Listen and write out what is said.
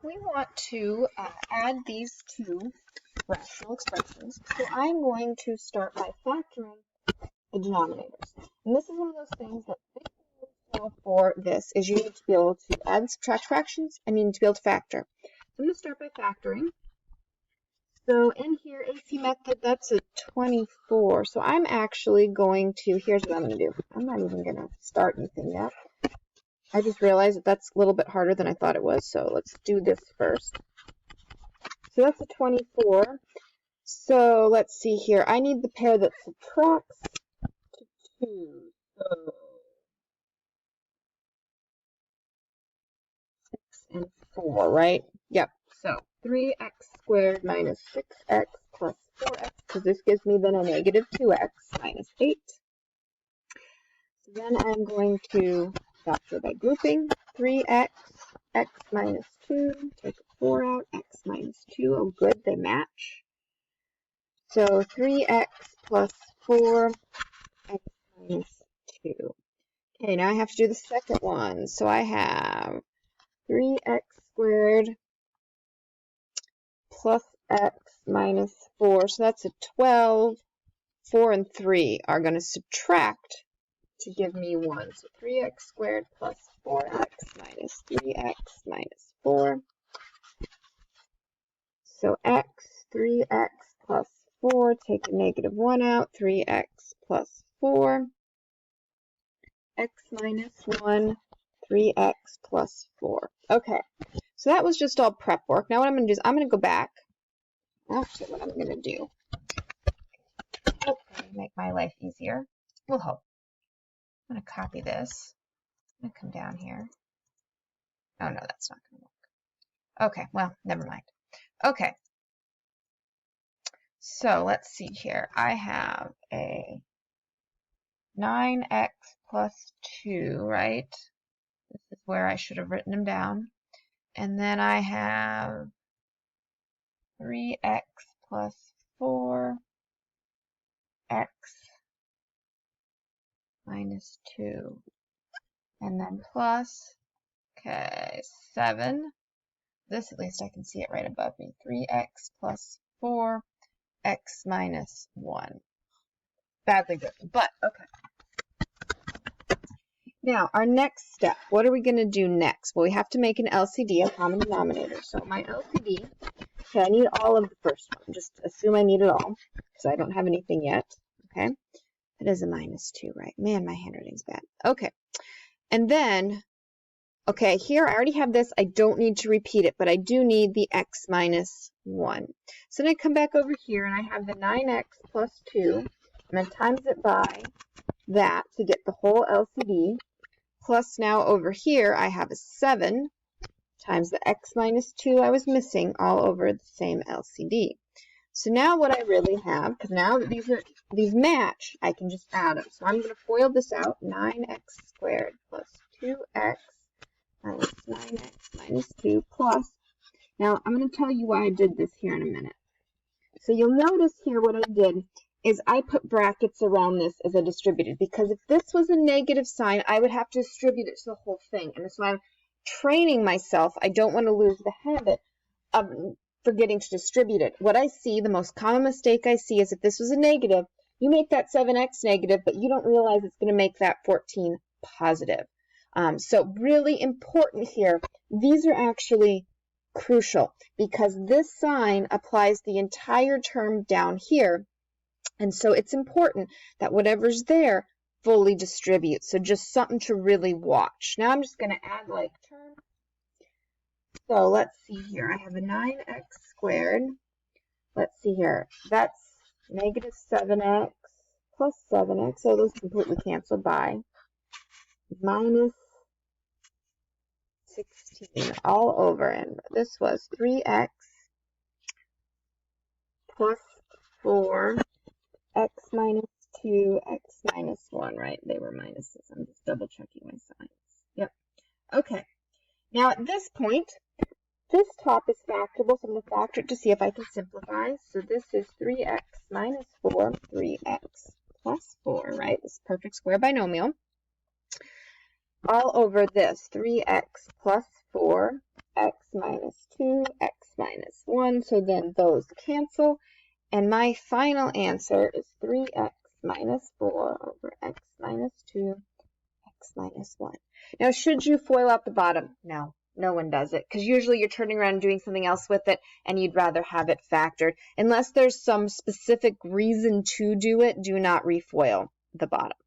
we want to add these two rational expressions. So I'm going to start by factoring the denominators. And this is one of those things that for this is you need to be able to add and subtract fractions, and you need to be able to factor. So I'm going to start by factoring. So in here, AC method, that's a 24. So I'm actually going to, here's what I'm going to do. I'm not even going to start anything yet. I just realized that that's a little bit harder than I thought it was. So let's do this first. So that's a 24. So let's see here. I need the pair that subtracts to 2. So 6 and 4, right? Yep. So 3x squared minus 6x plus 4x, because this gives me then a negative 2x minus 8. So then I'm going to factor by grouping. 3x, x minus 2, take a 4 out, x minus 2. Oh, good, they match. So 3x plus 4, x minus 2. Okay, now I have to do the second one. So I have 3x squared plus x minus 4. So that's a 12. 4 and 3 are going to subtract to give me 1. So 3x squared plus 4x minus 3x minus 4. So x, 3x plus 4, take a negative 1 out, 3x plus 4, x minus 1, 3x plus 4. Okay, so that was just all prep work. Now what I'm going to do is I'm going to go back. Actually, what I'm going to do, make my life easier. We'll hope. I'm going to copy this. I'm going to come down here. Oh, no, that's not going to work. Okay, well, never mind. Okay. So let's see here. I have a 9x plus 2, right? This is where I should have written them down. And then I have 3x plus 4, x minus 2. And then plus, okay, 7. This, at least I can see it right above me. 3x plus 4, x minus 1. Badly written, but okay. Now, our next step, what are we going to do next? Well, we have to make an LCD, a common denominator. So my LCD, okay, I need all of the first one. Just assume I need it all, because I don't have anything yet, okay? It is a minus 2, right? Man, my handwriting's bad. Okay, and then, okay, here I already have this. I don't need to repeat it, but I do need the x minus 1. So then I come back over here, and I have the 9x plus 2, and then times it by that to get the whole LCD. Plus now over here, I have a 7 times the x minus 2 I was missing all over the same LCD. So now what I really have, because now that these match, I can just add them. So I'm going to FOIL this out. 9x squared plus 2x minus 9x minus 2 plus. Now I'm going to tell you why I did this here in a minute. So you'll notice here what I did is I put brackets around this as I distributed, because if this was a negative sign, I would have to distribute it to the whole thing. And so I'm training myself. I don't want to lose the habit of forgetting to distribute it. What I see, the most common mistake I see is if this was a negative, you make that 7x negative, but you don't realize it's going to make that 14 positive. So really important here, these are actually crucial because this sign applies the entire term down here. And so it's important that whatever's there fully distributes. So just something to really watch. Now I'm just going to add like term. So let's see here. I have a 9x squared. Let's see here. That's negative 7x plus 7x. So those completely cancel by minus 16 all over. And this was 3x plus 4. X minus 2, x minus 1, right? They were minuses. I'm just double checking my signs. Yep. Okay. Now at this point, this top is factorable, so I'm going to factor it to see if I can simplify. So this is 3x minus 4, 3x plus 4, right? This perfect square binomial. All over this, 3x plus 4, x minus minus 2, x minus 1. So then those cancel. And my final answer is 3x minus 4 over x minus 2, x minus 1. Now, should you FOIL out the bottom? No, no one does it, because usually you're turning around and doing something else with it, and you'd rather have it factored. Unless there's some specific reason to do it, do not refoil the bottom.